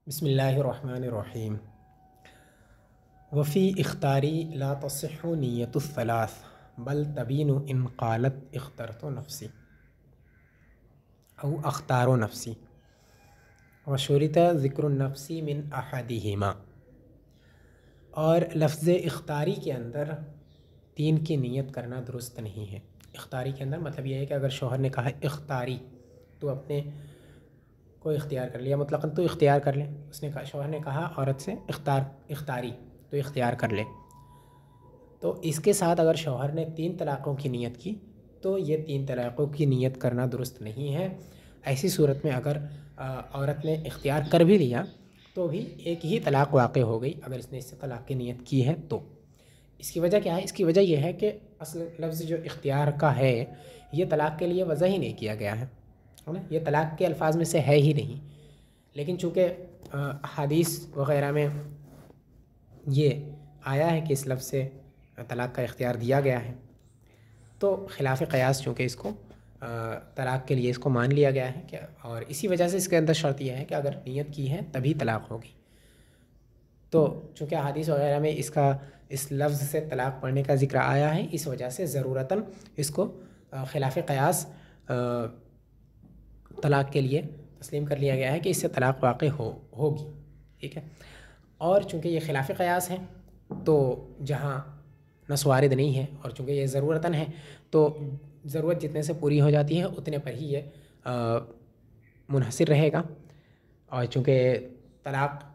बिस्मिल्लाहिर्रहमानिर्रहीम। वफ़ी इख्तारी ला तसिह्हु निय्यतुस्सलास बल तबीनु इन क़ालत इख्तरतु नफ़्सी औ अख्तारो नफ़्सी व शुरिता ज़िक्रुन्नफ़्सी मिन अहदिहिमा। और लफ्ज़ इख्तारी के अंदर तीन की नियत करना दुरुस्त नहीं है। इख्तारी के अंदर मतलब यह है कि अगर शौहर ने कहा इख्तारी, तो अपने को इख्तियार कर लिया, मुतलक़न तो इख्तियार कर ले। उसने कहा, शौहर ने कहा औरत से इख्तारी, तो इख्तियार कर ले। तो इसके साथ अगर शौहर ने 3 तलाक़ों की नियत की तो ये 3 तलाक़ों की नियत करना दुरुस्त नहीं है। ऐसी सूरत में अगर औरत ने इख्तियार कर भी लिया तो भी एक ही तलाक़ वाक़ हो गई अगर इसने इससे तलाक़ की नियत की है तो। इसकी वजह क्या है? इसकी वजह यह है कि असल लफ्ज़ जो इख्तियार का है ये तलाक़ के लिए वज़ा ही नहीं किया गया है ना, ये तलाक़ के अल्फाज में से है ही नहीं। लेकिन चूँकि हदीस वग़ैरह में ये आया है कि इस लफ्ज़ से तलाक़ का इख्तियार दिया गया है, तो खिलाफ़ क़यास चूँकि इसको तलाक़ के लिए इसको मान लिया गया है कि, और इसी वजह से इसके अंदर शर्त यह है कि अगर नियत की है तभी तलाक़ होगी। तो चूँकि हदीस वग़ैरह में इसका इस लफ्ज़ से तलाक़ पढ़ने का ज़िक्र आया है, इस वजह से ज़रूरतन इसको खिलाफ़ क़यास तलाक़ के लिए तस्लीम कर लिया गया है कि इससे तलाक़ वाक़ होगी। ठीक है। और चूँकि ये खिलाफ़ क़यास है तो जहाँ नस वारिद नहीं है और चूँकि ये ज़रूरतन है तो ज़रूरत जितने से पूरी हो जाती है उतने पर ही ये मुनहसिर रहेगा। और चूँकि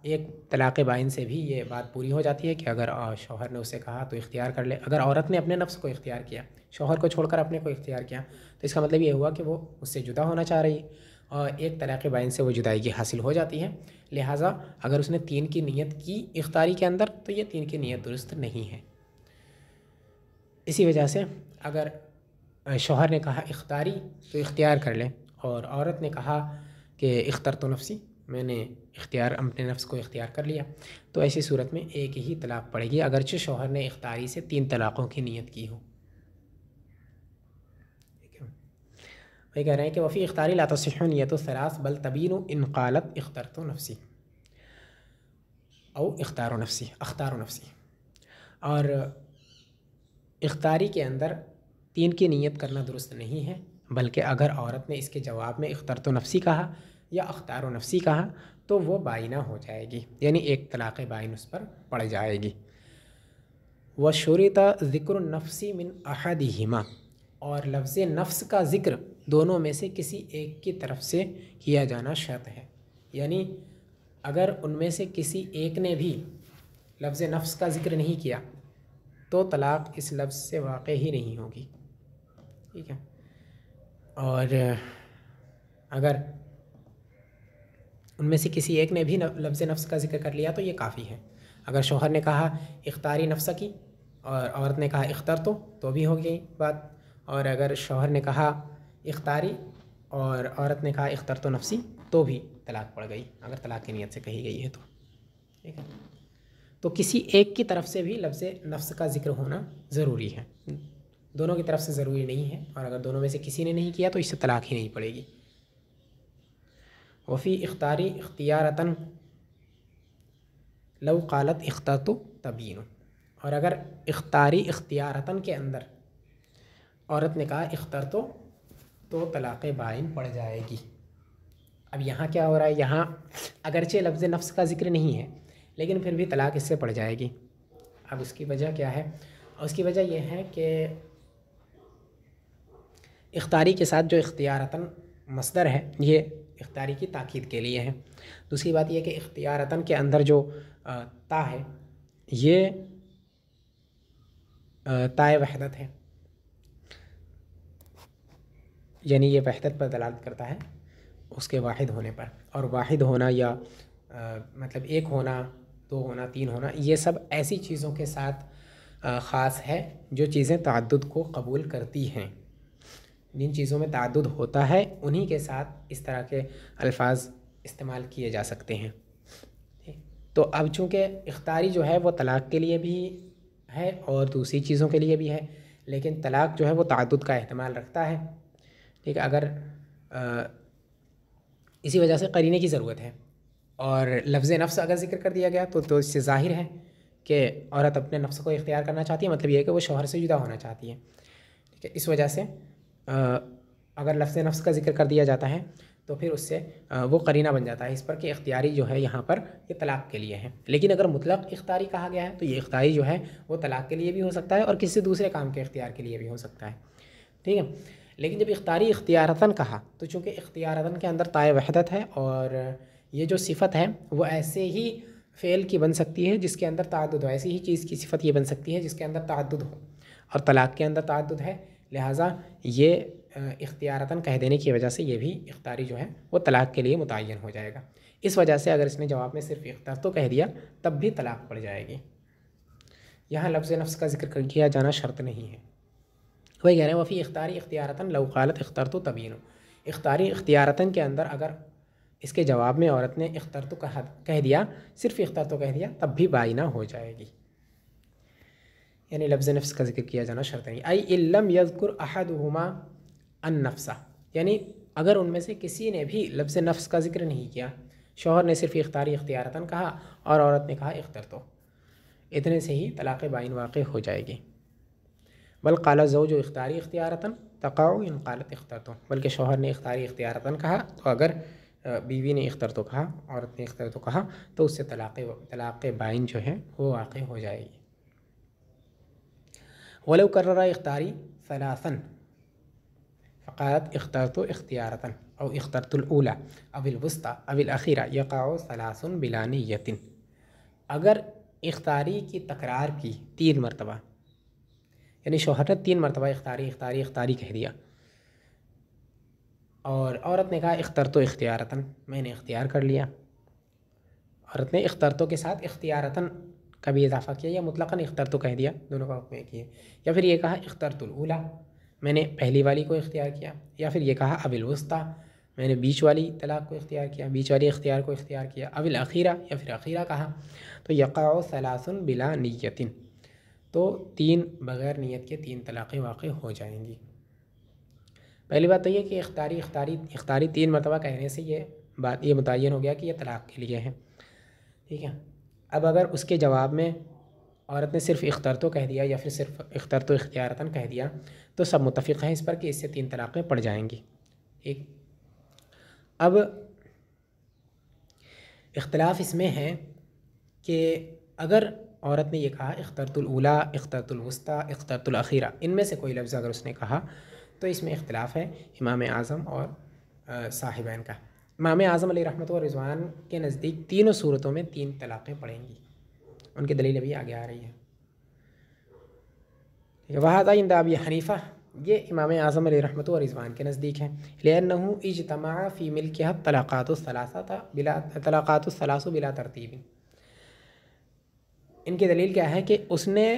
एक तलाक़ बाइन से भी ये बात पूरी हो जाती है कि अगर शौहर ने उसे कहा तो इख्तियार कर ले। अगर औरत ने अपने नफ्स को इख्तियार किया, शौहर को छोड़कर अपने को इख्तियार किया, तो इसका मतलब ये हुआ कि वो उससे जुदा होना चाह रही है और एक तलाक़ बाइन से वो जुदाई हासिल हो जाती है। लिहाजा अगर उसने 3 की नियत की इख्तारी के अंदर तो ये 3 की नियत दुरुस्त नहीं है। इसी वजह से अगर शौहर ने कहा इख्तारी तो इख्तियार कर ले और औरत ने कहा कि इख्तरतु नफ़्सी, मैंने इख्तियार अपने नफ्स को इख्तियार कर लिया, तो ऐसी सूरत में एक ही तलाक़ पड़ेगी अगरचे शौहर ने इख्तारी से 3 तलाक़ों की नियत की हो। वही कह रहे हैं कि वफ़ी इख्तारी ला तसिह्हु निय्यतुस्सलास बल तबीनु इन क़ालत इख्तरतु नफ़्सी औ अख्तारो नफ़्सी। और इख्तारी के अंदर 3 की नियत करना दुरुस्त नहीं है, बल्कि अगर औरत ने इसके जवाब में इख्तरतु नफ़्सी कहा या अख्तारो नफ़्सी कहा तो वो बाइना हो जाएगी, यानी एक तलाक़ बाइन उस पर पड़ जाएगी। व शुरिता ज़िक्रुन्नफ़्सी मिन अहदिहिमा, और लफ्ज़ नफ्स का ज़िक्र दोनों में से किसी एक की तरफ से किया जाना शर्त है। यानी अगर उनमें से किसी एक ने भी लफ्ज़ नफ्स का ज़िक्र नहीं किया तो तलाक़ इस लफ्ज़ से वाक़ ही नहीं होगी। ठीक है। और अगर उनमें से किसी एक ने भी लफ्ज़ नफ्स का ज़िक्र कर लिया तो ये काफ़ी है। अगर शौहर ने कहा इख्तारी नफ्स की और औरत ने कहा इख्तर तो भी हो गई बात। और अगर शौहर ने कहा इख्तारी और औरत ने कहा इख्तरतु नफ़्सी तो भी तलाक़ पड़ गई, अगर तलाक़ की नियत से कही गई है तो। ठीक है। तो किसी एक की तरफ से भी लफ्ज़ नफ्स का ज़िक्र होना ज़रूरी है, दोनों की तरफ से ज़रूरी नहीं है। और अगर दोनों में से किसी ने नहीं किया तो इससे तलाक़ ही नहीं पड़ेगी। वफ़ी इख्तारी इख्तियारतन लव क़ालत इख्तरतु तबीनु, और अगर इख्तारी इख्तियारतन के अंदर औरत ने कहा इख्तरतु तो तलाक़ बाइन पड़ जाएगी। अब यहाँ क्या हो रहा है, यहाँ अगरचे लफ्ज़ नफ्स का ज़िक्र नहीं है लेकिन फिर भी तलाक़ इससे पड़ जाएगी। अब उसकी वजह क्या है? उसकी वजह यह है कि इख्तारी के साथ जो इख्तियारतन मस्दर है ये इख्तारी की ताकीद के लिए है। दूसरी बात यह कि इख्तियारतन के अंदर जो ता है ये ताए वहदत है, यानी ये वहदत पर दलालत करता है उसके वाहिद होने पर। और वाहिद होना या मतलब एक होना, 2 होना, 3 होना, ये सब ऐसी चीज़ों के साथ ख़ास है जो चीज़ें तअद्दुद को कबूल करती हैं। जिन चीज़ों में तअद्दुद होता है उन्हीं के साथ इस तरह के अल्फाज इस्तेमाल किए जा सकते हैं। तो अब चूँकि इख्तारी जो है वो तलाक़ के लिए भी है और दूसरी चीज़ों के लिए भी है, लेकिन तलाक़ जो है वो तअद्दुद का एहतमाल रखता है। ठीक है। अगर इसी वजह से करीने की ज़रूरत है और लफ्ज़ नफ्स अगर ज़िक्र कर दिया गया तो इससे ज़ाहिर है कि औरत अपने नफ्स को इख्तियार करना चाहती है, मतलब ये है कि वो शौहर से जुदा होना चाहती है। ठीक है, इस वजह से अगर लफ्ज़ नफ्स का ज़िक्र कर दिया जाता है तो फिर उससे वो करीना बन जाता है इस पर कि इख्तियारी जो है यहाँ पर ये तलाक़ के लिए है। लेकिन अगर मुतलक़ इख्तियारी कहा गया है तो ये इख्तियारी जो है वो तलाक़ के लिए भी हो सकता है और किसी दूसरे काम के इख्तियार के लिए भी हो सकता है। ठीक है, लेकिन जब इख्तियारी इख्तियारतन कहा तो चूँकि इख्तियारतन के अंदर ताए वहदत है और ये जो सिफ़त है वो ऐसे ही फ़ेल की बन सकती है जिसके अंदर ताअद्दुद हो, ऐसी ही चीज़ की सिफ़त ये बन सकती है जिसके अंदर ताअद्दुद हो, और तलाक़ के अंदर ताअद्दुद है, लिहाजा ये इख्तियारतन कह देने की वजह से ये भी इख्तियारी जो है वो तलाक़ के लिए मुतय्यन हो जाएगा। इस वजह से अगर इसने जवाब में सिर्फ़ इख्तियार कह दिया तब भी तलाक़ पड़ जाएगी। यहाँ लफ्ज़ नफ्स का ज़िक्र किया जाना शर्त नहीं है। वही कह रहे हैं वफ़ी इख्तियारी इख्तियारतन लौ क़ालत इख्तरतु तबीनु, इख्तियारी इख्तियारतन के अंदर अगर इसके जवाब में औरत ने इख्तरतु कह दिया, सिर्फ़ इख्तरतु कह दिया, तब भी बाइना हो जाएगी। यानी लफ्ज़ नफ्स का ज़िक्र किया जाना शर्त नहीं। आई इल्लम यज़कुर अहदुहुमा अन नफ्सा, यानी अगर उनमें से किसी ने भी लफ्ज़ नफ्स का ज़िक्र नहीं किया, शौहर ने सिर्फ़ इख्तियारी इख्तियारतन कहा और औरत ने कहा इख्तरतु, इतने से ही तलाक़ बाइन वाक़ हो जाएगी। बल क़ाला ज़ौजु इख्तियारी इख्तियारतन तक़अउ इन क़ालत इख्तरतु, बल्कि शौहर ने इख्तियारी इख्तियारतन कहा तो अगर बीवी ने इख्तरतु कहा, औरत ने इख्तरतु कहा तो उससे तलाक़ बाइन जो है वो वाक़ हो जाएगी। वलौ कर्ररा इख्तियारी सलासन फ़क़ालत इख्तरतु इख्तियारतन औ इख्तरतुल ऊला अविल वुस्ता अविल अखीरा यक़अउ सलासुन बिला निय्यतिन, अगर इख्तियारी की तकरार की 3 मरतबा, यानी शौहर ने 3 मरतबा इख्तियारी इख्तियारी इख्तियारी कह दिया और औरत ने कहा इख्तरतु इख्तियारतन, मैंने इख्तियार कर लिया। औरत ने इख्तरतु के साथ इख्तियारतन का भी इजाफ़ा किया या मुतलक़न इख्तरतु कह दिया, दोनों का हुक्म एक ही है। या फिर ये कहा इख्तरतुल ऊला, मैंने पहली वाली को इख्तियार किया। या फिर ये कहा अविल वुस्ता, मैंने बीच वाली तलाक़ को इख्तियार किया, बीच वाली इख्तियार को इख्तियार किया। अविल अखीरा, या फिर अखीरा कहा। तो यक़अउ सलासुन बिला निय्यतिन, तो 3 बग़ैर नियत के 3 तलाक़ें वाक़ हो जाएंगी। पहली बात तो ये कि इख्तियारी 3 मरतबा कहने से ये मुतय्यन हो गया कि ये तलाक़ के लिए है। ठीक है, अब अगर उसके जवाब में औरत ने सिर्फ़ इख्तरतु कह दिया या फिर सिर्फ़ इख्तरतु इख्तियारतन कह दिया तो सब मुत्तफ़िक़ हैं इस पर कि इससे 3 तलाक़ें पड़ जाएंगी। ठीक, अब इख्तिलाफ़ इसमें है कि अगर औरत ने ये कहा इख्तरतुल ऊला, इख्तरतुल वुस्ता, इख्तरतुल अखीरा, इनमें से कोई लफ्ज़ अगर उसने कहा तो इसमें इख्तिलाफ़ है इमाम आज़म और साहिबैन का। इमाम आज़म अलैहि रहमत व रिज़वान के नज़दीक तीनों सूरतों में 3 तलाक़ें पड़ेंगी। उनकी दलील अभी आगे आ रही है। वहादा इंद अबी हनीफ़ा, ये इमाम आज़म अलैहि रहमत व रिज़वान के नज़दीक है। लिअन्नहु इज्तमा फ़ी मिल्किहा तलाक़ातुस सलासु बिला तरतीब, इनकी दलील क्या है कि उसने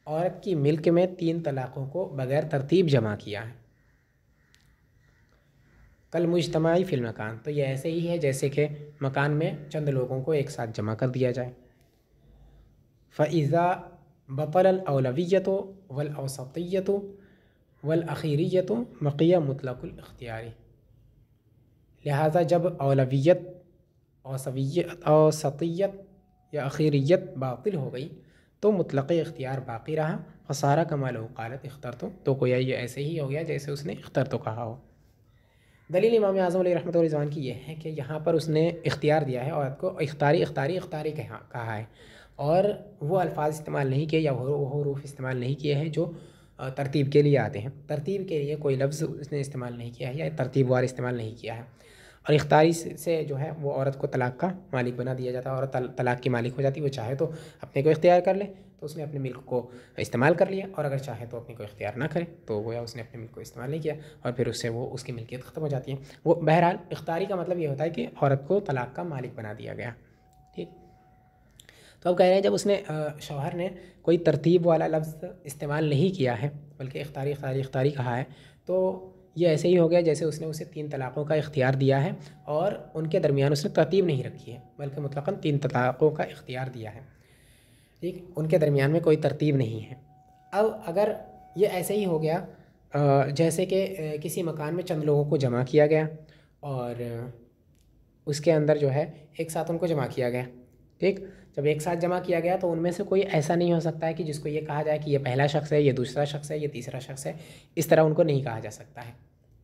औरत की मिल्क में 3 तलाक़ों को बग़ैर तरतीब जमा किया है। कल मुज्तमाई फ़िल मकान, तो ये ऐसे ही है जैसे कि मकान में चंद लोगों को एक साथ जमा कर दिया जाए। फ़इज़ा बतल औलविय्यतु वल औसतिय्यतु वल अखीरिय्यतु बक़िया मुतलक़ुल इख्तियारी, लिहाजा जब औलवियत, औसतियत या अखीरियत बातिल हो गई तो मुतलक़ इख्तियार बाक़ी रहा। फ़सारा कमा लहू क़ालत इख्तरतु, तो गोया ये ऐसे ही हो गया जैसे उसने इख्तरतु कहा हो। दलील इमाम आज़म अलैहि रहमत व रिज़वान की यह है कि यहाँ पर उसने इख्तियार दिया है औरत को, इख्तियारी कहा है और वो अल्फाज इस्तेमाल नहीं किए या वो हरूफ इस्तेमाल नहीं किए हैं जो तरतीब के लिए आते हैं। तरतीब के लिए कोई लफ्ज़ उसने इस्तेमाल नहीं किया है या तरतीब वार इस्तेमाल नहीं किया है। और इख्तियारी से जो है वो औरत को तलाक़ का मालिक बना दिया जाता है। औरत तलाक़ की मालिक हो जाती है। वो चाहे तो अपने को इख्तियार कर ले तो उसने अपने मिल्क को इस्तेमाल कर लिया, और अगर चाहे तो अपने को इख्तियार ना करे तो गोया उसने अपने मिल्क को इस्तेमाल नहीं किया और फिर उससे वो उसकी मिल्कियत ख़त्म हो जाती है। वो बहरहाल इख्तियारी का मतलब ये होता है कि औरत को तलाक़ का मालिक बना दिया गया। ठीक, तो अब कह रहे हैं जब उसने शौहर ने कोई तरतीब वाला लफ्ज़ इस्तेमाल नहीं किया है बल्कि इख्तियारी कहा है, तो ये ऐसे ही हो गया जैसे उसने उसे 3 तलाक़ों का इख्तियार दिया है और उनके दरमियान उसने तरतीब नहीं रखी है बल्कि मुतलक़न 3 तलाक़ों का इख्तियार दिया है। ठीक, उनके दरमियान में कोई तरतीब नहीं है। अब अगर ये ऐसे ही हो गया जैसे कि किसी मकान में चंद लोगों को जमा किया गया और उसके अंदर जो है एक साथ उनको जमा किया गया। ठीक, जब एक साथ जमा किया गया तो उनमें से कोई ऐसा नहीं हो सकता है कि जिसको ये कहा जाए कि ये पहला शख्स है, ये दूसरा शख्स है, ये तीसरा शख्स है। इस तरह उनको नहीं कहा जा सकता है।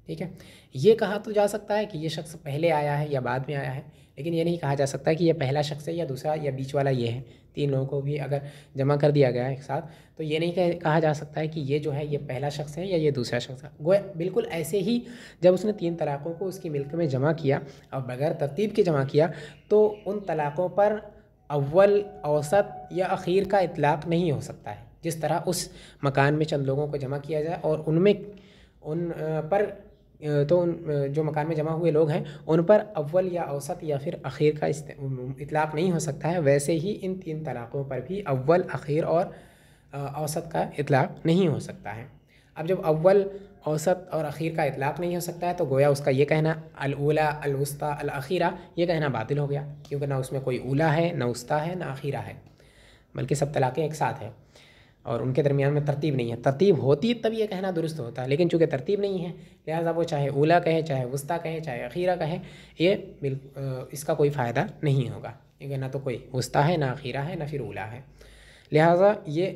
ठीक है, ये कहा तो जा सकता है कि ये शख्स पहले आया है या बाद में आया है, लेकिन ये नहीं कहा जा सकता कि ये पहला शख्स है या दूसरा या बीच वाला ये है। तीन लोगों को भी अगर जमा कर दिया गया है एक साथ, तो ये नहीं कहा जा सकता है कि ये जो है ये पहला शख्स है या ये दूसरा शख्स है। गोया बिल्कुल ऐसे ही जब उसने तीन तलाक़ों को उसकी मिल्क में जमा किया और बग़ैर तरतीब के जमा किया, तो उन तलाक़ों पर अव्वल, औसत या आखिर का इतलाक़ नहीं हो सकता है। जिस तरह उस मकान में चंद लोगों को जमा किया जाए और उनमें उन पर तो जो मकान में जमा हुए लोग हैं उन पर अव्वल या औसत या फिर आखिर का इतलाक़ नहीं हो सकता है, वैसे ही इन तीन तलाक़ों पर भी अव्वल, आखिर और औसत का इतलाक़ नहीं हो सकता है। अब जब अव्वल, औसत और आखिर का इतलाक़ नहीं हो सकता है तो गोया उसका ये कहना अल-ऊला, अल-वुस्ता, अल-आखिरा, ये कहना बातिल हो गया, क्योंकि ना उसमें कोई ऊला है, ना वुस्ता है, ना आखिरा है, बल्कि सब तलाक़ें एक साथ हैं और उनके दरमियान में तरतीब नहीं है। तरतीब होती तब ये कहना दुरुस्त होता है, लेकिन चूँकि तरतीब नहीं है लिहाजा वो चाहे ऊला कहे, चाहे वुस्ता कहे, चाहे आखिरा कहे, ये इसका कोई फ़ायदा नहीं होगा, क्योंकि ना तो कोई वुस्ता है, ना आखिरा है, ना फिर ऊला है। लिहाजा ये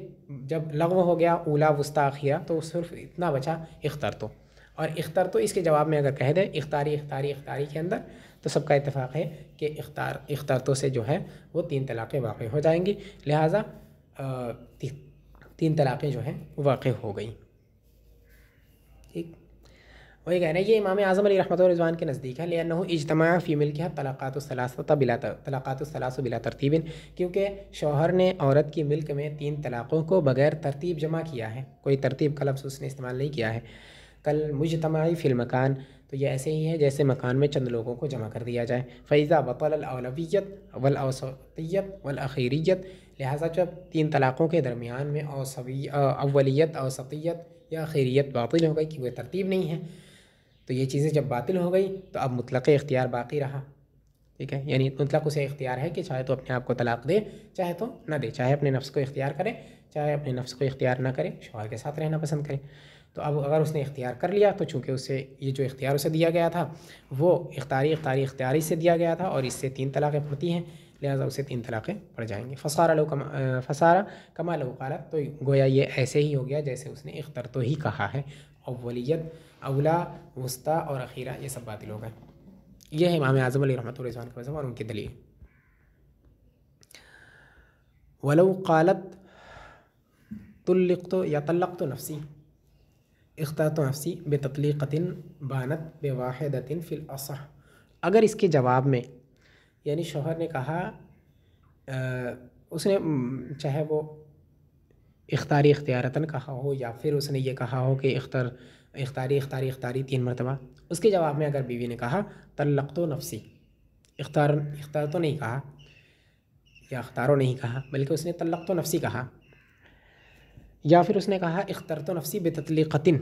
जब लग़्व हो गया ऊला, वुस्ता, आखिरा, तो सिर्फ इतना बचा इख्तर तो। और इख्तर तो इसके जवाब में अगर कह दे इख्तारी इख्तारी इख्तारी के अंदर, तो सबका इत्तेफाक है कि इख्तार तो से जो है वो तीन तलाक़ें वाक़ हो जाएंगी। लिहाजा तीन तलाक़ें जो हैं वाक़ हो गई। ठीक, वही कह रहे हैं ये इमाम आज़म अली रहमतुल्लाह व रिज़वान के नज़दीक है। लिअन्नहु इज्तमा फ़ी मिल्किहा तलाक़ातुस बिला तरतीबिन, क्योंकि शौहर ने औरत की मिल्क में तीन तलाक़ों को बग़ैर तरतीब जमा किया है, कोई तरतीब का लफ्ज़ उसने इस्तेमाल नहीं किया है। कल मुजतमाई फ़िल मकान, तो ये ऐसे ही है जैसे मकान में चंद लोगों को जमा कर दिया जाए। फ़ैज़ा बतल औलवियत वल औसतियत वल आखिरियत, लिहाजा जब तीन तलाक़ों के दरमियान में अव्वलियत, औसतियत या आखिरियत बातिल हो गई कि वह तरतीब नहीं है, तो ये चीज़ें जब बातिल हो गई तो अब मुतलक़ इख्तियार बाक़ी रहा। ठीक है, यानी मुतलक़ उसे इख्तियार है कि चाहे तो अपने आप को तलाक़ दे, चाहे तो ना दे, चाहे अपने नफ्स को इख्तियार करे, चाहे अपने नफ्स को इख्तियार ना करे, शौहर के साथ रहना पसंद करे। तो अब अगर उसने इख्तियार कर लिया तो चूँकि उसे ये जो इख्तियार उसे दिया गया था वो इख्तियारी से दिया गया था और इससे तीन तलाक़ें पड़ती हैं, लिहाजा उसे तीन तलाक़ें पड़ जाएंगी। फसारा कमा लहू क़ालत, तो गोया ये ऐसे ही हो गया जैसे उसने इख्तर तो ही कहा है। अव्वलियत, अवला, वुस्ता और आखिरा, ये सब बातिल हो गए। यह है इमाम आज़म अली रहमतुल्लाह रिज़वान का मज़हब और उनकी दलील। वलौ क़ालत तुल्लिक़्तु या तल्लक़्तु नफ़्सी इख्तरतु नफ़्सी बेतत्लीक़तिन बानत बेवाहिदतिन फ़िल असह, अगर इसके जवाब में यानी शौहर ने कहा उसने चाहे वो इख्तियारतन कहा हो या फिर उसने ये कहा हो कि इख्तारी तीन मरतबा, उसके जवाब में अगर बीवी ने कहा तल्लक़्तु नफ़्सी, इख्तार तो नहीं कहा या अख्तारो नहीं कहा, बल्कि उसने तल्लक़्तु नफ़्सी कहा, या फिर उसने कहा इख्तरतु नफ़्सी बेतत्लीक़तिन,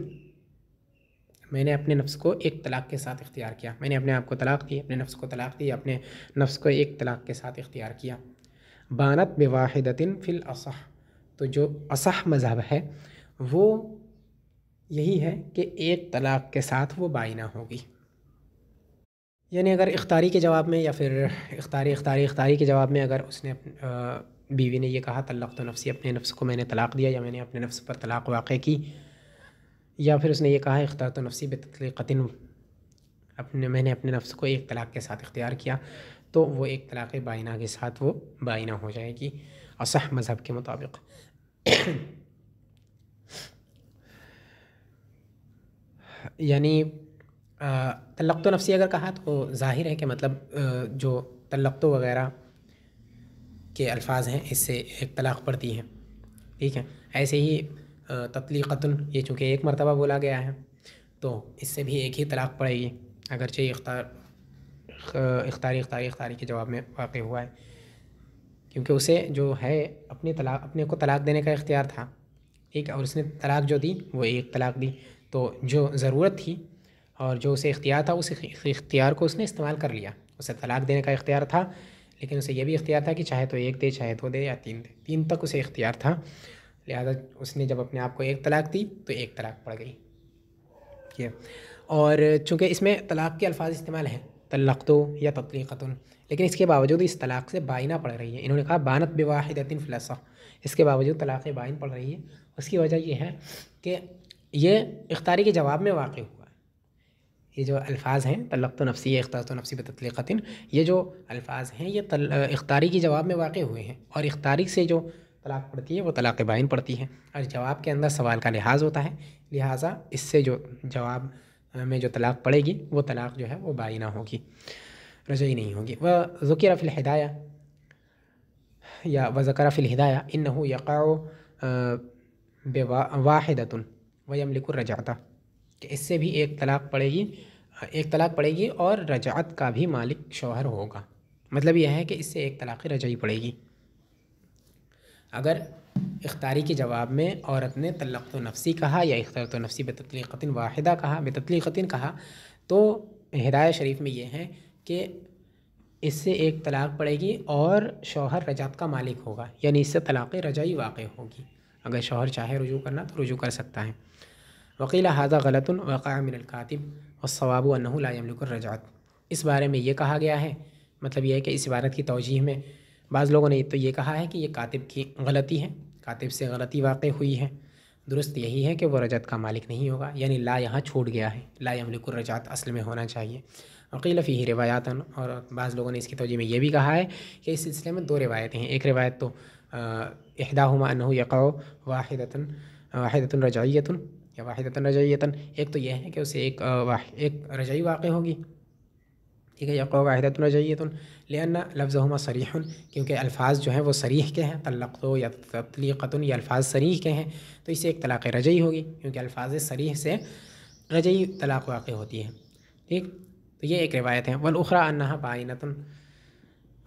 मैंने अपने नफ्स को एक तलाक़ के साथ इख्तियार किया, मैंने अपने आप को तलाक़ दी, अपने नफ्स को तलाक़ दी, अपने नफ्स को एक तलाक़ के साथ इख्तियार किया। बानत बेवाहिदतिन फ़िल असह, तो जो असह मज़हब है वो यही है कि एक तलाक़ के साथ वो बाइना होगी। यानी अगर इख्तारी के जवाब में या फिर इख्तारी के जवाब में अगर उसने बीवी ने ये कहा तल्लक़्तु नफ़्सी, अपने नफ्स को मैंने तलाक़ दिया या मैंने अपने नफ्स पर तलाक़ वाक़ई की, या फिर उसने ये कहा इख्तरतु नफ़्सी बेतत्लीक़तिन, मैंने अपने नफ्स को एक तलाक़ के साथ इख्तियार किया, तो वो एक तलाक़ बाइना के साथ वो बाइना हो जाएगी असह मज़हब के मुताबिक। यानी तल्लक़्तु नफ़्सी अगर कहा तो ज़ाहिर है कि मतलब जो तल्लक़्तु वग़ैरह के अल्फाज हैं इससे एक तलाक़ पड़ती है। ठीक है, ऐसे ही तत्लीक़तुन, ये चूँकि एक मरतबा बोला गया है तो इससे भी एक ही तलाक़ पड़ेगी, अगरचे इख्तारी के जवाब में वाक़ हुआ है, क्योंकि उसे जो है अपने को तलाक़ देने का इख्तियार था। ठीक है, और उसने तलाक़ जो दी वो एक तलाक़ दी, तो जो ज़रूरत थी और जो उसे इख्तियार था उस इख्तियार को उसने इस्तेमाल कर लिया। उसे तलाक़ देने का इख्तियार था, लेकिन उसे ये भी इख्तियार था कि चाहे तो एक दे, चाहे दो दे या तीन दे, तीन तक उसे इख्तियार था। लिहाजा उसने जब अपने आप को एक तलाक़ दी तो एक तलाक़ पड़ गई। ठीक है, और चूँकि इसमें तलाक़ के अल्फाज इस्तेमाल हैं तल्लक़्तु या तत्लीक़तुन, लेकिन इसके बावजूद इस तलाक़ से बाइना पड़ रही है। इन्होंने कहा बानत बिवाहिदतिन फ़िल असह, इसके बावजूद तलाक़ बाइन पड़ रही है। उसकी वजह ये है कि ये इख्तारी के जवाब में वाक़ हुआ है। ये जो अल्फ़ाज़ हैं तल्लक़्तु नफ़्सी, इख्तरतु नफ़्सी बितत्लीक़तिन, ये जो अल्फ़ाज़ हैं ये इख्तारी के जवाब में वाक़ हुए हैं, और इख्तारी से जो तलाक़ पड़ती है वो तलाक़ बाइन पड़ती है, और जवाब के अंदर सवाल का लिहाज होता है, लिहाजा इससे जो जवाब में जो तलाक़ पड़ेगी वो तलाक़ जो है वो बाइना होगी, रजई नहीं होगी। व ज़ुकिर फ़िल हिदाया या व ज़करा फ़िल हिदाया इन्नहु यक़अउ बिवाहिदतुन व यमलिकु रजअता, कि इससे भी एक तलाक़ पड़ेगी और रजअत का भी मालिक शौहर होगा। मतलब यह है कि इससे एक तलाक़ रजई पड़ेगी। अगर इख्तारी के जवाब में औरत ने तल्लक़्तु नफ़्सी कहा या इख्तरतु नफ़्सी बितत्लीक़तिन वाहिदा कहा, बितत्लीक़तिन कहा, तो हिदाया शरीफ में ये है कि इससे एक तलाक़ पड़ेगी और शौहर रजात का मालिक होगा, यानी इससे तलाक़ रजाई वाक़ होगी। अगर शौहर चाहे रुजू करना तो रुजू कर सकता है। वक़ील हाज़ा गलतुन वक़अ मिनल कातिब वस्सवाबु अन्नहु ला यमलिकु रजअत, इस बारे में ये कहा गया है, मतलब ये है कि इस इबारत की तौजीह में बाज़ लोगों ने तो ये कहा है कि ये कातिब की गलती है, कातिब से गलती वाक़ हुई है। दुरुस्त यही है कि वो रजत का मालिक नहीं होगा, यानी ला यहाँ छूट गया है, ला यमलिकु रजअत असल में होना चाहिए। वक़ील फ़ीही रिवायातन, और बाज़ लोगों ने इसकी तौजीह में ये भी कहा है कि इस सिलसिले में दो रिवायतें हैं। एक रिवायत तो इहदाहुमा अन्नहु यक़अउ वाहिदतुन रजइयतुन या वाहिदतुन रजइयतन, एक तो यह है कि उसे एक रजई वाक़ होगी, ठीक है, यक़अउ वाहिदतुन रजइयतुन लिअन्ना लफ्ज़हुमा सरीहुन, क्योंकि अल्फ़ाज़ जो हैं वो सरीह के हैं, तल्लक़्तु या तत्लीक़तुन ये अल्फ़ाज़ सरीह के हैं, तो इसे एक तलाक़ रजई होगी, क्योंकि अल्फ़ाज़ सरीह से रजई तलाक़ वाक़ होती है। ठीक, तो ये एक रिवायत है। वल उख़रा अन्नहा बाइनतुन,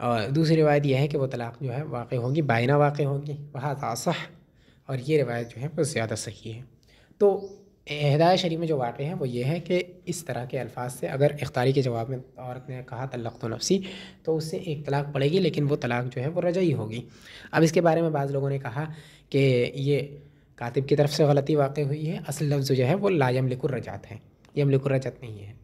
और दूसरी रिवायत यह है कि वो तलाक़ जो है वाक़ होगी, बाइना वाक़ होगी। वहाज़ा असह, और ये रिवायत जो है वो ज़्यादा सही है। तो हिदाया शरीफ में जो वाक़ है वो ये है कि इस तरह के अल्फाज से अगर इख्तारी के जवाब में औरत ने कहा तल्लक़्तु नफ़्सी, तो उससे एक तलाक़ पड़ेगी, लेकिन वो तलाक़ जो है वो रजई होगी। अब इसके बारे में बाज़ लोगों ने कहा कि ये कातिब की तरफ से गलती वाक़ हुई है, असल लफ्ज़ जो है वो ला यमलिकु रजअत है, यमलिकु रजअत नहीं है।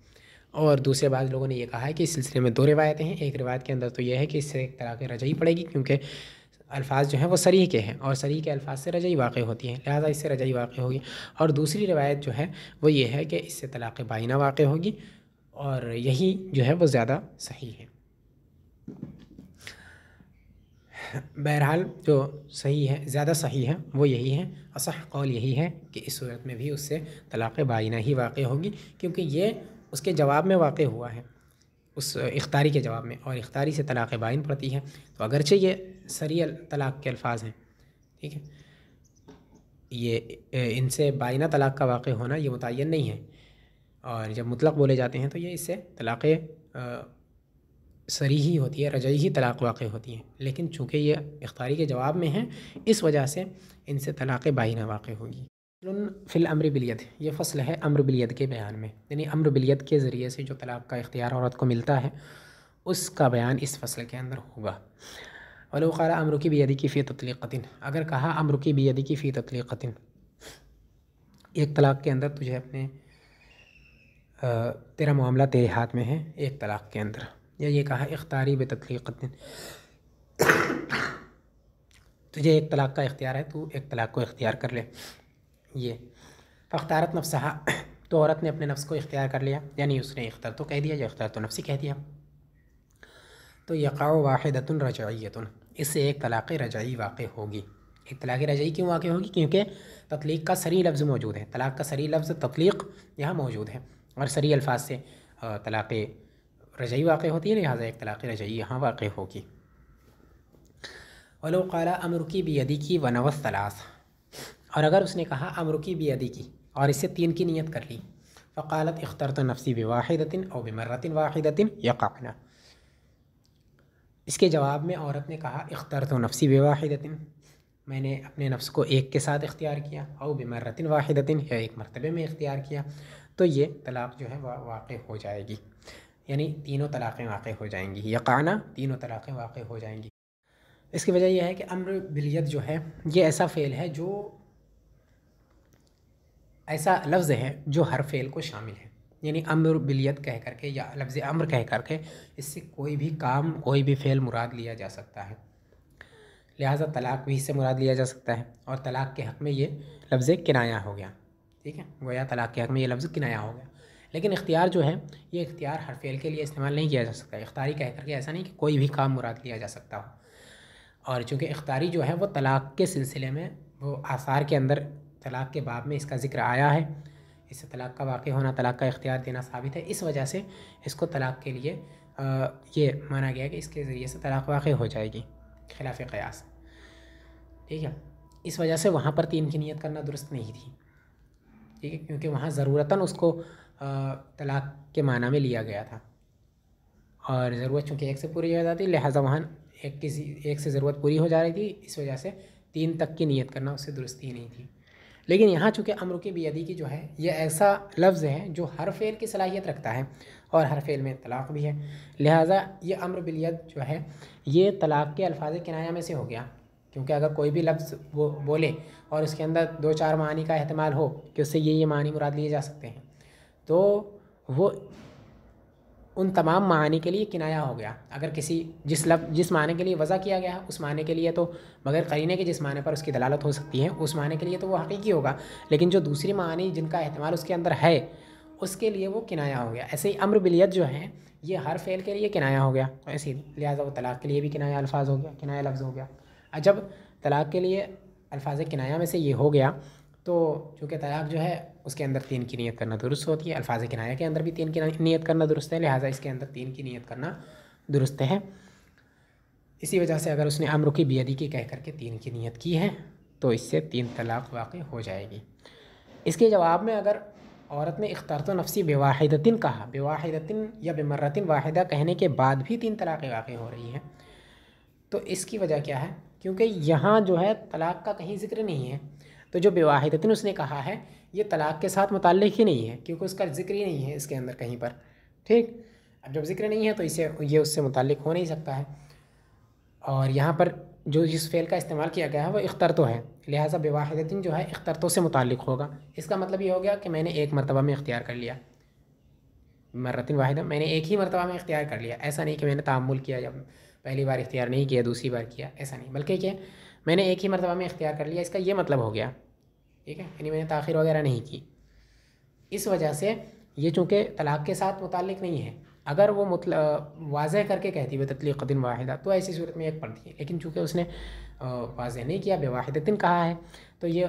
और दूसरे बाज़ लोगों ने ये कहा है कि इस सिलसिले में दो रिवायतें हैं। एक रिवायत के अंदर तो यह है कि इससे एक तलाक़ रजई पड़ेगी, क्योंकि अल्फ़ाज़ जो हैं वो सरीह के हैं, और सरीह के अल्फ़ाज़ से रजई वाक़ होती है, लिहाजा इससे रजई वाक़ होगी। और दूसरी रिवायत जो है वो ये है कि इससे तलाक़ बाइना वाक़ होगी, और यही जो है वो ज़्यादा सही है। बहरहाल जो सही है, ज़्यादा सही है वो यही है, असह कौल यही है कि इस सूरत में भी उससे तलाक़ बाइना ही वाक़ होगी, क्योंकि ये उसके जवाब में वाक़ हुआ है, उस इख्तारी के जवाब में, और इख्तारी से तलाक़ बाइन पड़ती है। तो अगरचे ये सरी तलाक़ के अल्फ़ाज़ हैं, ठीक है, ये इनसे बाइना तलाक़ का वाक़ होना ये मुतय्यन नहीं है, और जब मुतलक़ बोले जाते हैं तो ये इससे तलाक़ सरी ही होती है, रजई ही तलाक़ वाक़ होती है। लेकिन चूँकि ये इख्तारी के जवाब में है, इस वजह से इनसे तलाक़ बाइना वाक़ होगी। फ़िल अम्र बिल यद, ये फ़सल है अम्र बिल यद के बयान में, यानी अम्र बिल यद के ज़रिए से जो तलाक़ का इख्तियार औरत को मिलता है उसका बयान इस फ़सल के अंदर होगा। वलो क़ाल अम्रुकी बियदिकी फ़ी तत्लीक़तिन, अगर कहा अम्रुकी बियदिकी फ़ी तत्लीक़तिन, एक तलाक़ के अंदर तुझे अपने तेरा मामला तेरे हाथ में है एक तलाक़ के अंदर, या ये कहा इख्तारी बितत्लीक़तिन, तुझे एक तलाक़ का इख्तियार है, तू एक तलाक़ को इख्तियार कर ले। ये फ़ख्तारत नफ्सहा, तो औरत ने अपने नफ्स को इख्तियार कर लिया, यानी उसने इख्तर तो कह दिया या इख्तर तो नफ्सी कह दिया, तो यक़अउ वाहिदतुन रजइयतुन, इससे एक तलाक़ रजई वाक़ होगी। एक तलाक़ रजई क्यों वाक़ होगी? क्योंकि तत्लीक़ का सरी लफ्ज़ मौजूद है, तलाक़ का सरी लफ्ज़ तत्लीक़ यहाँ मौजूद है, और सरी अल्फ़ाज से तलाक़ रजई वाक़ होती है, लिहाजा एक तलाक़ रजई यहाँ वाक़ होगी। वलो क़ाल अम्रुकी बियदिकी व नवस सलास, और अगर उसने कहा अम्रुकी बियदिकी और इससे 3 की नियत कर ली, फ़क़ालत इख्तरतु नफ़्सी बिवाहिदतिन औ बिमर्रतिन वाहिदतिन यक़अना, इसके जवाब में औरत ने कहा इख्तरतु नफ़्सी बिवाहिदतिन, मैंने अपने नफ्स को एक के साथ इख्तियार किया, औ बिमर्रतिन वाहिदतिन या एक मरतबे में इख्तियार किया, तो ये तलाक़ जो है वह वाक़ हो जाएगी, यानी तीनों तलाक़ें वाक़ हो जाएंगी, यक़अना तीनों तलाक़ें वाक़ हो जाएंगी। इसकी वजह यह है कि अम्र बिल यद जो है ये ऐसा फ़ेल है, जो ऐसा लफ्ज़ है जो हर फ़ेल को शामिल है, यानी अम्र बिलियत कह करके या लफ्ज़ अम्र कह करके इससे कोई भी काम, कोई भी फ़ेल मुराद लिया जा सकता है। लिहाजा तलाक़ भी इससे मुराद लिया जा सकता है, और तलाक़ के हक़ में ये लफ्ज़ किनाया हो गया। ठीक है, गोया तलाक़ के हक़ में ये लफ्ज़ किनाया हो गया। लेकिन इख्तियार जो है, ये इख्तियार हर फ़ेल के लिए इस्तेमाल नहीं किया जा सकता। इख्तियारी कह करके ऐसा नहीं कि कोई भी काम मुराद लिया जा सकता हो। और चूँकि इख्तियारी जो है वो तलाक़ के सिलसिले में, वो आसार के अंदर तलाक़ के बाब में इसका ज़िक्र आया है, इससे तलाक़ का वाक़ होना, तलाक़ का इख्तियार देना साबित है। इस वजह से इसको तलाक़ के लिए ये माना गया कि इसके ज़रिए से तलाक़ वाक़ हो जाएगी खिलाफ़ क़यास। ठीक है, इस वजह से वहाँ पर 3 की नियत करना दुरुस्त नहीं थी। ठीक है, क्योंकि वहाँ ज़रूरतन उसको तलाक़ के माना में लिया गया था, और ज़रूरत चूँकि एक से पूरी हो जाती, लिहाजा वहाँ एक से ज़रूरत पूरी हो जा रही थी, इस वजह से 3 तक की नियत करना उससे दुरुस्त ही नहीं थी। लेकिन यहाँ चूँकि अम्र की बियदी की जो है, ये ऐसा लफ्ज़ है जो हर फ़ेल की सलाहियत रखता है और हर फ़ेल में तलाक़ भी है। लिहाजा ये अम्र बिलियद जो है, ये तलाक़ के अल्फाज़ किनाया में से हो गया। क्योंकि अगर कोई भी लफ्ज़ वो बोले और उसके अंदर 2-4 मानी का एहतमाल हो कि उससे ये मानी मुराद लिए जा सकते हैं, तो वो उन तमाम मानी के लिए किनाया हो गया। अगर किसी जिस माने के लिए वज़ा किया गया है, उस माने के लिए तो बगैर करीने के जिस माने पर उसकी दलालत हो सकती है, उस माने के लिए तो वो हकीकी होगा। लेकिन जो दूसरी मानी जिनका एहतमाल उसके अंदर है, उसके लिए वो किनाया हो गया। ऐसे ही अम्र बिलियत जो है, ये हर फ़ेल के लिए किनाया हो गया, तो ऐसे ही लिहाजा वो तलाक़ के लिए भी किनाया अल्फाज हो गया, किनाया लफ्ज़ हो गया। जब तलाक़ के लिए अल्फाज किनाया में से ये हो गया, तो चूँकि तलाक़ जो है उसके अंदर 3 की नियत करना दुरुस्त होती है, अल्फाज किनाया के अंदर भी 3 की नियत करना दुरुस्त है, लिहाजा इसके अंदर 3 की नियत करना दुरुस्त है। इसी वजह से अगर उसने अम्र की बियदी की कह करके 3 की नियत की है, तो इससे 3 तलाक़ वाक़ हो जाएगी। इसके जवाब में अगर औरत ने इख्तरतु नफ्सी बेवाहिदतिन कहा, बेवाहिदतिन या बेमर्रतिन वाहिदा कहने के बाद भी 3 तलाक़ें वाक़ हो रही हैं, तो इसकी वजह क्या है? क्योंकि यहाँ जो है तलाक़ का कहीं ज़िक्र नहीं है, तो जो बेवाहिदतिन उसने कहा है, ये तलाक़ के साथ मुताल्लिक़ ही नहीं है, क्योंकि उसका ज़िक्र ही नहीं है इसके अंदर कहीं पर। ठीक, अब जब ज़िक्र नहीं है तो ये उससे मुताल्लिक़ हो नहीं सकता है। और यहाँ पर जो जिस फ़ेल का इस्तेमाल किया गया है वो इख्तरतो है, लिहाजा बेवाहिदतिन जो है इख्तरतो से मुताल्लिक़ होगा। इसका मतलब ये हो गया कि मैंने एक मरतबा में इख्तियार कर लिया, मर्रतिन वाहिदा, मैंने एक ही मरतबा में इख्तियार कर लिया। ऐसा नहीं कि मैंने तामुल किया, जब पहली बार इख्तियार नहीं किया दूसरी बार किया, ऐसा नहीं, बल्कि क्या, मैंने एक ही मरतबा में इख्तियार कर लिया, इसका ये मतलब हो गया। ठीक है, यानी मैंने ताख़ीर वगैरह नहीं की। इस वजह से ये चूँकि तलाक़ के साथ मुताल्लिक़ नहीं है, अगर वो वाज़ह करके कहती है तत्लीक़तिन वाहिदा, तो ऐसी सूरत में एक पड़ती है। लेकिन चूँकि उसने वाज़ह नहीं किया, बेवाहिदतिन कहा है, तो ये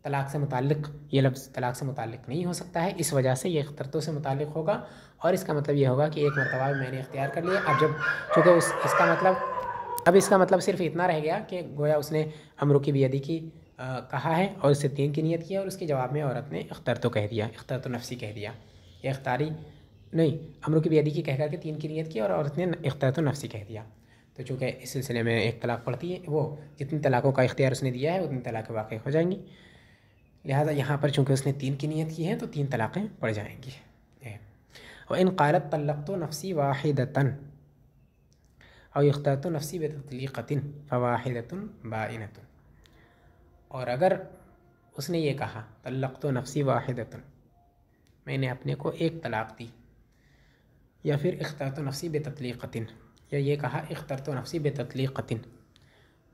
तलाक़ से मुताल्लिक़, ये लफ्ज़ तलाक़ से मुताल्लिक़ नहीं हो सकता है। इस वजह से ये इख्तरतो से मुताल्लिक़ होगा, और इसका मतलब ये होगा कि एक मरतबा में मैंने इख्तियार कर लिया। अब जब चूँकि इसका मतलब सिर्फ इतना रह गया कि गोया उसने अम्र की बियदी की कहा है और उससे 3 की नियत किया, और उसके जवाब में औरत ने इख्तरतो कह दिया, इख्तरतो नफ्सी कह दिया। ये इख्तारी नहीं, अम्र की बियदी की कह करके 3 की नियत की और औरत ने इख्तरतो नफ्सी कह दिया। तो चूँकि इस सिलसिले में एक तलाक़ पड़ती है, वो जितनी तलाक़ों का इख्तियार उसने दिया है उतनी तलाक़ें वाक़ हो जाएंगी। लिहाजा यहाँ पर चूँकि उसने 3 की नियत की है, तो 3 तलाक़ें पड़ जाएंगी। व इन क़ालत तल्लक़्तु नफ्सी वाहिदतन और इख्तरतु नफ्सी बेतत्लीक़तिन फ़वाहिदतुन बाइनतुन, और अगर उसने ये कहा तल्लक़्तु नफ्सी वाहिदतुन, मैंने अपने को एक तलाक़ दी, या फिर इख्तरतु नफ्सी बेतत्लीक़तिन, या ये कहा इख्तरतु नफ्सी बेतत्लीक़तिन,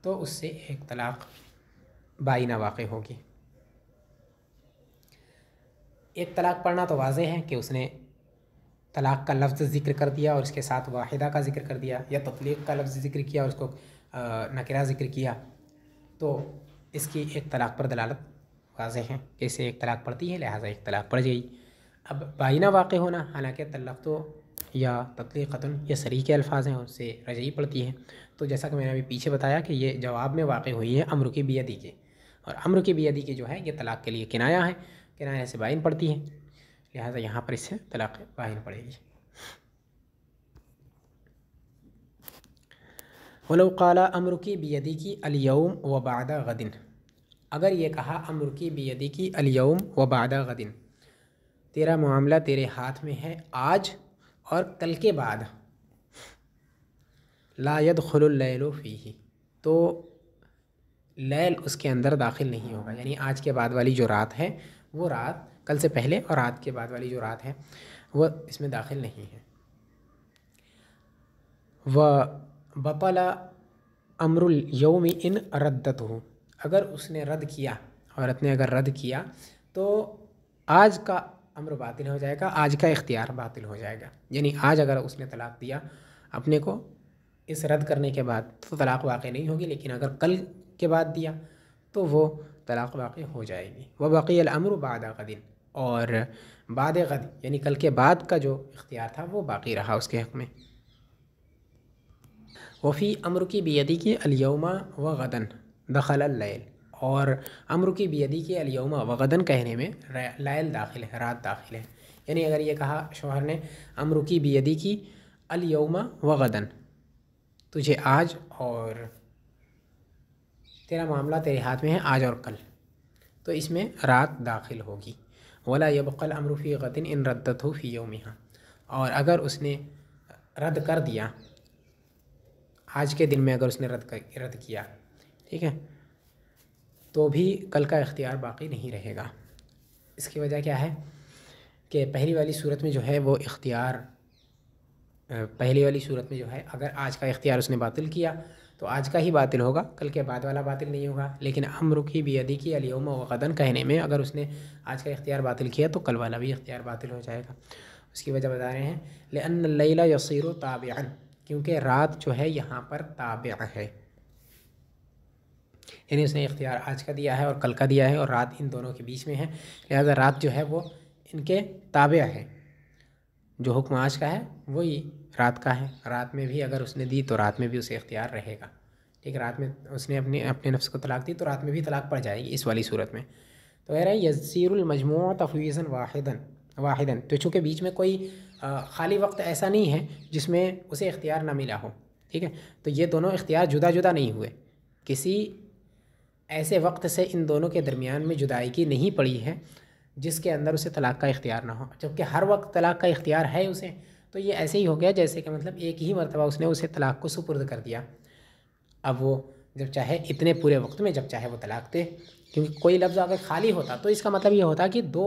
तो उससे एक तलाक़ बाइना वाक़ होगी। एक तलाक़ पढ़ना तो वाज़ेह है कि उसने तलाक़ का लफ्ज़ ज़िक्र कर दिया और इसके साथ वाहिदा का ज़िक्र कर दिया, या तत्लीक़ का लफ्ज़ ज़िक्र किया और उसको नकिरा ज़िक्र किया, तो इसकी एक तलाक़ पर दलालत वाज़ेह है। इसे एक तलाक़ पड़ती है, लिहाजा एक तलाक़ पड़ जाएगी। अब बाइना वाक़ होना, हालांकि तल्लक़्तु या तत्लीक़तुन ये सरीके अल्फाज़ हैं, उससे रजई पड़ती है। तो जैसा कि मैंने अभी पीछे बताया कि ये जवाब में वाक़ हुई है अम्र की बियदी के, और अम्र की बियदी की जो है ये तलाक़ के लिए किनाया है, किनाया से बाइन पड़ती है, लिहाजा यहाँ पर इससे तलाक़ बाइन पड़ेगी। वलौ क़ाला अम्र की बियदी की अल-यौम व बादा गदिन, अगर ये कहा अम्र की बियदी की अल-यौम व बादा गदिन, तेरा मामला तेरे हाथ में है आज और कल के बाद, ला यदखुलुल लैलु फ़ीही, तो लैल उसके अंदर दाखिल नहीं होगा। यानी आज के बाद वाली जो रात है वो रात कल से पहले, और रात के बाद वाली जो रात है वह इसमें दाखिल नहीं है। व बतला अमरुल यौमी इन रद्दतहु, अगर उसने रद्द किया, औरत ने अगर रद्द किया तो आज का अम्र बातिल हो जाएगा, आज का इख्तियार बातिल हो जाएगा। यानी आज अगर उसने तलाक दिया अपने को इस रद्द करने के बाद तो तलाक वाक़ई नहीं होगी, लेकिन अगर कल के बाद दिया तो वो तलाक वाक़ई हो जाएगी। व बक़ियल अम्रु बाद ग़दिन, और बाद ग़द यानी कल के बाद का जो इख्तियार था वो बाक़ी रहा उसके हक़ में। वफ़ी अम्र की बियदी की अल-यौमा व ग़दन दख़ल अल-लैल, और अम्र की बियदी की अल-यौमा व ग़दन कहने में लैल दाखिल है, रात दाखिल है। यानी अगर ये कहा शौहर ने अम्र की बियदी की अल-यौमा व ग़दन, तुझे आज और तेरा मामला तेरे हाथ में है आज और कल, तो इसमें रात दाखिल होगी। वला यबक़ल अम्रु फ़ी ग़दिन इन रद्दतहु फ़ी यौमिहा, और अगर उसने रद्द कर दिया आज के दिन में, अगर उसने रद्द किया, ठीक है, तो भी कल का इख्तियार बाक़ी नहीं रहेगा। इसकी वजह क्या है कि पहली वाली सूरत में जो है वो इख्तियार, पहली वाली सूरत में जो है अगर आज का इख्तियार उसने बातिल किया तो आज का ही बातिल होगा, कल के बाद वाला बातिल नहीं होगा। लेकिन अम्र की बियदी की अल-यौमा व ग़दन कहने में अगर उसने आज का इख्तियार बातिल किया तो कल वाला भी इख्तियार बातिल हो जाएगा। उसकी वजह बता रहे हैं, लिअन्न अल-लैला यसीरु ताबिअन, क्योंकि रात जो है यहाँ पर ताबिअ है, यानी उसने इख्तियार आज का दिया है और कल का दिया है और रात इन दोनों के बीच में है, लिहाजा रात जो है वो इनके ताबिअ है। जो हुक्म आज का है वही रात का है। रात में भी अगर उसने दी तो रात में भी उसे इख्तियार रहेगा, ठीक है। रात में उसने अपने नफ्स को तलाक दी तो रात में भी तलाक पड़ जाएगी इस वाली सूरत में। तो कह रहा है यसीरुल मजमू तफ़वीज़न वाहिदन, तो चूँकि बीच में कोई ख़ाली वक्त ऐसा नहीं है जिसमें उसे इख्तियार ना मिला हो, ठीक है, तो ये दोनों इख्तियार जुदा जुदा नहीं हुए, किसी ऐसे वक्त से इन दोनों के दरमियान में जुदाई नहीं पड़ी है जिसके अंदर उसे तलाक का इख्तियार ना हो। जबकि हर वक्त तलाक का इख्तियार है उसे, तो ये ऐसे ही हो गया जैसे कि मतलब एक ही मरतबा उसने उसे तलाक को सुपुर्द कर दिया। अब वो जब चाहे इतने पूरे वक्त में जब चाहे वो तलाक दे, क्योंकि कोई लफ्ज़ अगर खाली होता तो इसका मतलब ये होता कि दो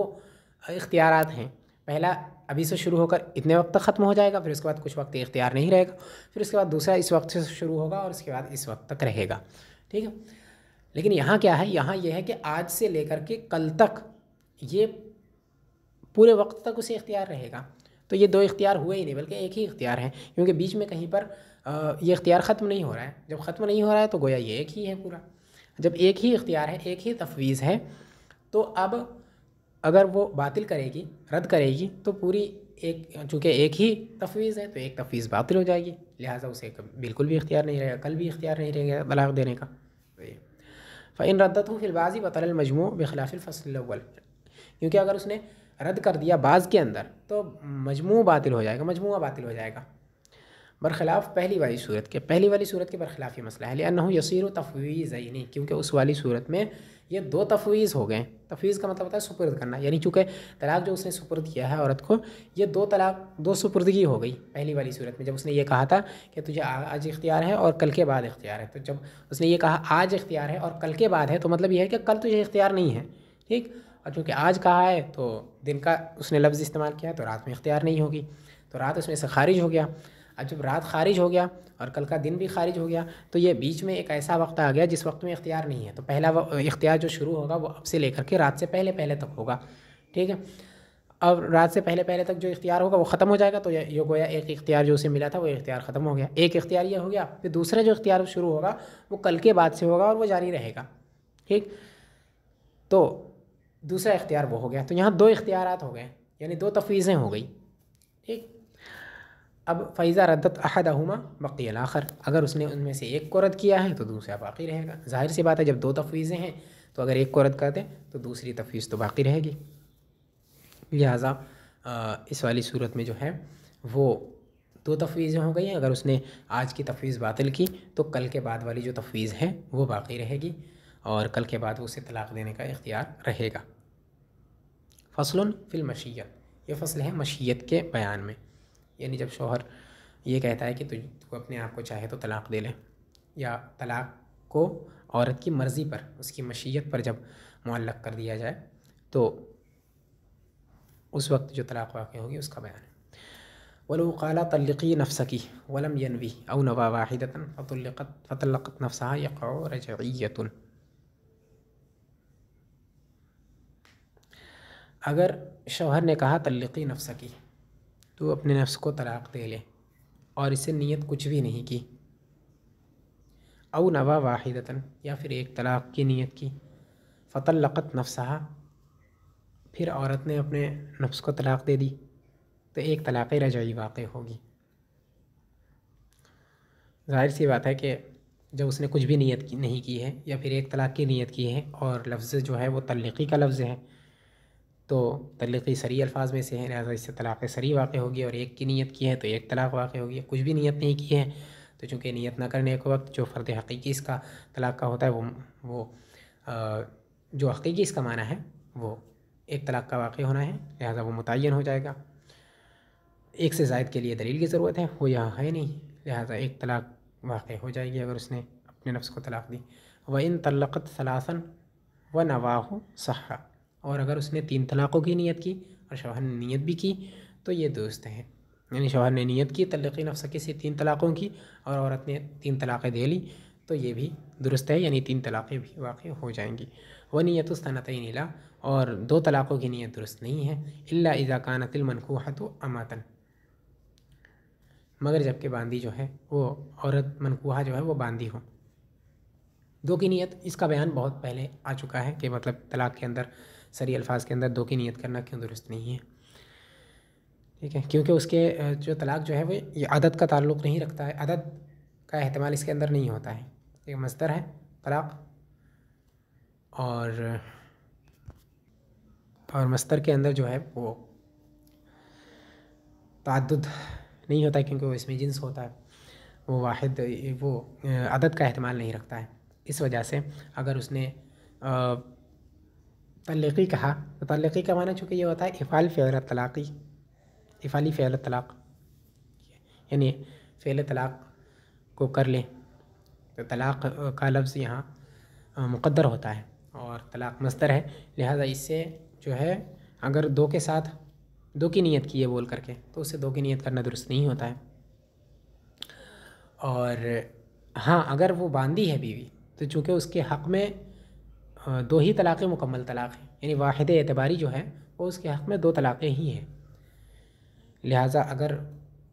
इख्तियारात हैं, पहला अभी से शुरू होकर इतने वक्त तक ख़त्म हो जाएगा, फिर उसके बाद कुछ वक्त इख्तियार नहीं रहेगा, फिर उसके बाद दूसरा इस वक्त से शुरू होगा और उसके बाद इस वक्त तक रहेगा, ठीक है। लेकिन यहाँ क्या है, यहाँ यह है कि आज से लेकर के कल तक ये पूरे वक्त तक उसे इख्तियार रहेगा। तो ये दो इख्तियार हुए ही नहीं बल्कि एक ही इख्तियार है, क्योंकि बीच में कहीं पर ये इख्तियार ख़त्म नहीं हो रहा है। जब ख़त्म नहीं हो रहा है तो गोया ये एक ही है पूरा। जब एक ही इख्तियार है, एक ही तफवीज़ है, तो अब अगर वो बातिल करेगी, रद्द करेगी, तो पूरी एक, चूँकि एक ही तफवीज़ है तो एक तफवीज़ बातिल हो जाएगी, लिहाजा उसे बिल्कुल भी इख्तियार नहीं रहेगा, कल भी इख्तियार नहीं रहेगा तलाक़ देने का। फ़इन रद्दतहु फ़िल बाज़ी बतल मजमू बिख़िलाफ़िल फ़स्ल अव्वल, क्योंकि अगर उसने रद्द कर दिया बाज़ के अंदर तो मजमू बातिल हो जाएगा, मजमुआ बातिल हो जाएगा, बरखिलाफ़ पहली वाली सूरत के। पहली वाली सूरत के बरखिलाफ़ ये मसला है, लिअन्नहु यसीरु तफ़वीज़ैनी, क्योंकि उस वाली सूरत में ये दो तफ़वीज़ हो गए। तफ़वीज़ का मतलब होता है सुपुर्द करना, यानी चूँकि तलाक जो उसने सुपुर्द किया है औरत को, ये दो तलाक, दो सुपुर्दगी हो गई पहली वाली सूरत में। जब उसने ये कहा था कि तुझे आज इख्तियार है और कल के बाद इख्तियार है, तो जब उसने ये कहा आज इख्तियार है और कल के बाद है, तो मतलब ये है कि कल तुझे इख्तियार नहीं है, ठीक। और चूँकि आज कहा है तो दिन का उसने लफ्ज़ इस्तेमाल किया, तो रात में इख्तियार नहीं होगी, तो रात उसमें से खारिज हो गया। अब जब रात खारिज हो गया और कल का दिन भी खारिज हो गया, तो ये बीच में एक ऐसा वक्त आ गया जिस वक्त में इख्तियार नहीं है। तो पहला इख्तियार जो शुरू होगा वो अब से लेकर के रात से पहले पहले तक होगा, ठीक है। अब रात से पहले पहले तक जो इख्तियार होगा वो ख़त्म हो जाएगा, तो ये गोया एक इख्तियार जो उसे मिला था वो इख्तियार ख़त्म हो गया। एक इख्तियार ये हो गया, फिर दूसरा जो इख्तियार शुरू होगा वो कल के बाद से होगा और वो जारी रहेगा, ठीक। तो दूसरा इख्तियार वो हो गया, तो यहाँ दो इख्तियारात हो गए, यानी दो तफवीज़ें हो गई, ठीक। अब फ़ैज़ा रद्दत अहदहुमा बक़ियल आखर, अगर उसने उनमें से एक को रद्द किया है तो दूसरा बाक़ी रहेगा। ज़ाहिर सी बात है, जब दो तफवीज़ें हैं तो अगर एक को रद्द कर दें तो दूसरी तफवीज़ तो बाक़ी रहेगी। लिहाजा इस वाली सूरत में जो है वो दो तफवीज़ें हो गई हैं। अगर उसने आज की तफवीज़ बातिल की तो कल के बाद वाली जो तफवीज़ है वो बाक़ी रहेगी और कल के बाद उसे तलाक़ देने का इख्तियार रहेगा। फ़स्लुन फ़िल मशियत, ये फ़सल है मशियत के बयान में, यानी जब शौहर ये कहता है कि तू अपने आप को चाहे तो तलाक़ दे ले, या तलाक़ को औरत की मर्ज़ी पर, उसकी मशियत पर जब मुअल्लक़ कर दिया जाए, तो उस वक्त जो तलाक़ वाक़ होगी उसका बयान है। वलो क़ाला तल्लिक़ी नफ़्सकी वलम यनवी औ नवा वाहिदतन फ़तल्लक़त नफ़्सहा यक़अ रजइय्यतुन। अगर शौहर ने कहा तल्लिक़ी नफ़्सकी, तू अपने नफ्स को तलाक़ दे ले, और इससे नीयत कुछ भी नहीं की, औ नवा वाहिदतन, या फिर एक तलाक़ की नीयत की, फ़तल्लक़त नफ़्सहा, फिर औरत ने अपने नफ्स को तलाक़ दे दी, तो एक तलाक़ रजई वाक़ होगी। ज़ाहिर सी बात है कि जब उसने कुछ भी नीयत की नहीं की है, या फिर एक तलाक़ की नीयत की है और लफ्ज़ जो है वो तल्लिक़ी का लफ्ज़ है, तो तल्लिक़ी सरी अल्फाज में से है, लिहाजा इससे तलाक़ सरी वाक़ होगी। और एक की नीयत की है तो एक तलाक़ वाक़ होगी। कुछ भी नीयत नहीं की है तो चूँकि नीयत न करने के वक्त जो फ़र्द हक़ीक़ी इसका तलाक़ का होता है वो जो हक़ीक़ी इसका माना है वो एक तलाक़ का वाक़ होना है, लिहाजा वो मुतय्यन हो जाएगा। एक से ज़ायद के लिए दलील की ज़रूरत है, वो यहाँ है नहीं, लिहाजा एक तलाक़ वाक़ हो जाएगी अगर उसने अपने नफ्स को तलाक़ दी। व इन तल्लक़त सलासन व नवाहु सहा, और अगर उसने 3 तलाक़ों की नीयत की और शौहर ने नीयत भी की तो ये दुरुस्त है। यानी शौहर ने नीयत की तल्लिक़ी नफ़्सकी से 3 तलाक़ों की और औरत ने 3 तलाक़ें दे ली तो ये भी दुरुस्त है, यानी 3 तलाक़ें भी वाक़ हो जाएंगी। व नीयतु सनतैन ला, और 2 तलाक़ों की नीयत दुरुस्त नहीं है, इल्ला इज़ा कानतिल मनकूहतु अमातन, मगर जबकि बांदी जो है वो औरत मनकूहा जो है वो बांदी हो। 2 की नीयत, इसका बयान बहुत पहले आ चुका है कि मतलब तलाक़ के अंदर सरी अल्फाज के अंदर 2 की नीयत करना क्यों दुरुस्त नहीं है। ठीक है, क्योंकि उसके जो तलाक़ जो है वो ये अदद का ताल्लुक़ नहीं रखता है, अदद का एहतमाल इसके अंदर नहीं होता है। एक मस्दर है तलाक़, और मस्दर के अंदर जो है वो ताद्दुद नहीं होता है, क्योंकि वो इसमें जिन्स होता है, वो वाहिद वो अदद का एहतमाल नहीं रखता है। इस वजह से अगर उसने तल्लिक़ी कहा तो तल्लिक़ी का माना चूँकि ये होता है इफ़ाल फ़िअल तलाक़ी, इफ़ाली फ़िअल तलाक़, यानी फ़िअल तलाक़ को कर ले, तो तलाक़ का लफ्ज़ यहाँ मुक़द्दर होता है और तलाक़ मस्दर है, लिहाजा इससे जो है अगर 2 के साथ 2 की नीयत की है बोल करके तो उससे 2 की नीयत करना दुरुस्त नहीं होता है। और हाँ, अगर वो बांदी है बीवी तो चूँकि उसके हक़ में 2 ही तलाक़ें मुकम्मल तलाक़ हैं, यानी वाहिद एतबारी जो है वो उसके हक़ में 2 तलाक़ें ही हैं। लिहाजा अगर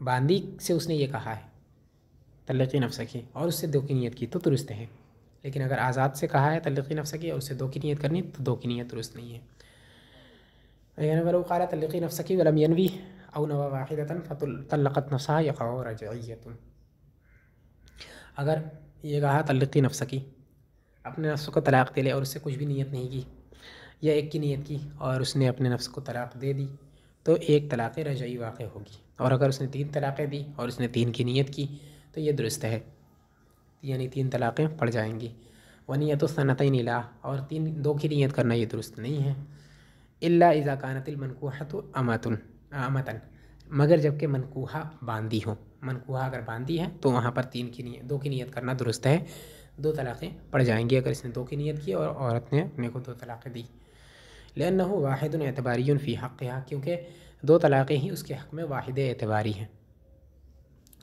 बांदी से उसने ये कहा है तल्लिक़ी नफ़्सकी और उससे 2 की नीयत की तो दुरुस्त है, लेकिन अगर आज़ाद से कहा है तल्लिक़ी नफ़्सकी और उससे 2 की नीयत करनी तो 2 की नीयत दुरुस्त नहीं है। वलो क़ाला तल्लिक़ी नफ़्सकी वलम यनवी औ नवा वाहिदतन फ़तल्लक़त नफ़्सहा यक़अ रजइय्यतुन। अगर ये कहा तल्लिक़ी नफ़्सकी, अपने नफ्स को तलाक़ दे ले और उससे कुछ भी नीयत नहीं की, या एक की नीयत की और उसने अपने नफ्स को तलाक़ दे दी तो एक तलाक़ रजई वाक़ होगी। और अगर उसने 3 तलाक़ें दी और उसने 3 की नीयत की तो ये दुरुस्त है, यानी 3 तलाक़ें पड़ जाएंगी। व नियतु सनतैन ला, और 2 की नीयत करना ये दुरुस्त नहीं है, इल्ला इज़ा कानतिल मनकूहतु अमतन, मगर जबकि मनकूहा बांदी हो। मनकूहा अगर बांदी है तो वहाँ पर 2 की नीयत करना दुरुस्त है, 2 तलाक़ें पड़ जाएंगी अगर इसने 2 की नीयत की और औरत ने अपने को 2 तलाक़ें दी। लिअन्नहु वाहिदुन एतबारियुन फ़ी हक़्क़िहा, क्योंकि 2 तलाक़ें ही उसके हक़ में वाहिद एतबारी हैं।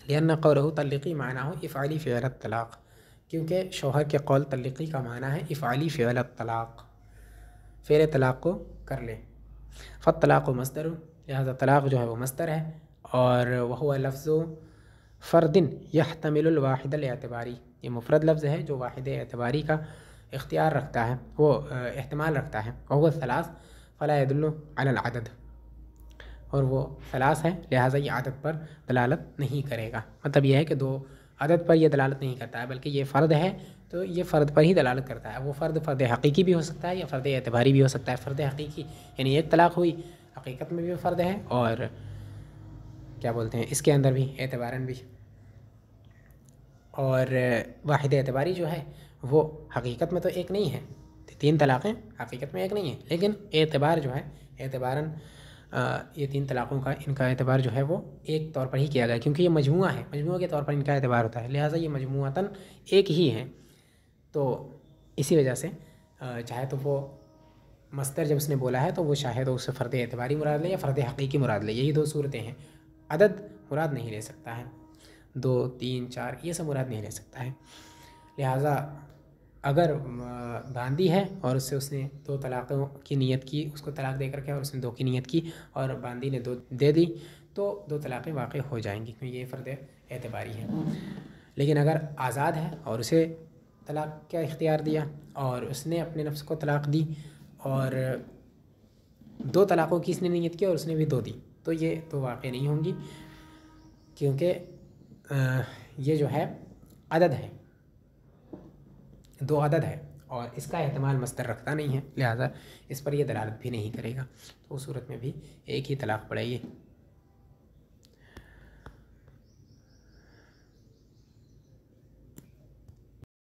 लिअन्न क़ौलहु तल्लिक़ी मानाहु इफ़अली फ़िअल तलाक़, क्योंकि शौहर के कौल तल्लिक़ी का माना है इफ़अली फ़िअल तलाक़, फ़िअल तलाक़ को कर ले। फ़त्तलाक़ु मस्दर, लिहाजा तलाक़ जो है वो मस्दर है, और वहुवा लफ्ज़ु फ़र्दिन यहतमिलुल वाहिदल एतबारी, ये मुफ़रद लफ्ज़ है जो वाहिद एतबारी का इख्तियार रखता है, वो एहतमाल रखता है। वहुवा सलास फ़ला यदुल्लु अलल अदद, और वो सलास है लिहाजा ये आदत पर दलालत नहीं करेगा। मतलब यह है कि 2 अदद पर यह दलालत नहीं करता है, बल्कि ये फ़र्द है तो ये फ़र्द पर ही दलालत करता है। वो फ़र्द हक़ीक़ी भी हो सकता है या फ़र्द एतबारी भी हो सकता है। फ़र्द हक़ीक़ी यानी एक तलाक़ हुई, हक़ीक़त में भी फ़र्द है, और क्या बोलते हैं इसके अंदर भी एतबारन भी, और वाहिद एतबारी जो है वो हक़ीक़त में तो एक नहीं है, 3 तलाक़ें हक़ीक़त में एक नहीं है, लेकिन एतबार जो है एतबारन ये 3 तलाक़ों का इनका एतबार जो है वो एक तौर पर ही किया गया, क्योंकि ये मजमुआ है, मजमुआ के तौर पर इनका एतबार होता है, लिहाजा ये मजमुअतन एक ही है। तो इसी वजह से चाहे तो वो मस्तर जब उसने बोला है तो वो चाहे तो उससे फ़र्द एतबारी मुराद ले या फ़र्द हकीकी मुराद ले, यही दो सूरतें हैं। अदद मुराद नहीं ले सकता है, 2 3 4 ये सब मुराद नहीं ले सकता है। लिहाजा अगर बांदी है और उससे उसने 2 तलाक़ों की नीयत की, उसको तलाक़ दे करके और उसने 2 की नीयत की और बांदी ने 2 दे दी, तो 2 तलाक़ें वाक़ई हो जाएंगी, क्योंकि ये फ़र्द एतबारी है। लेकिन अगर आज़ाद है और उसे तलाक़ का इख्तियार दिया और उसने अपने नफ्स को तलाक़ दी और 2 तलाक़ों की इसने नीयत की और उसने भी 2 दी, तो ये तो वाक़ई नहीं होंगी, क्योंकि ये जो है अदद है, 2 अदद है और इसका एहतमाल मस्दर रखता नहीं है, लिहाजा इस पर यह दलालत भी नहीं करेगा, तो उस सूरत में भी एक ही तलाक़ पड़ेगी।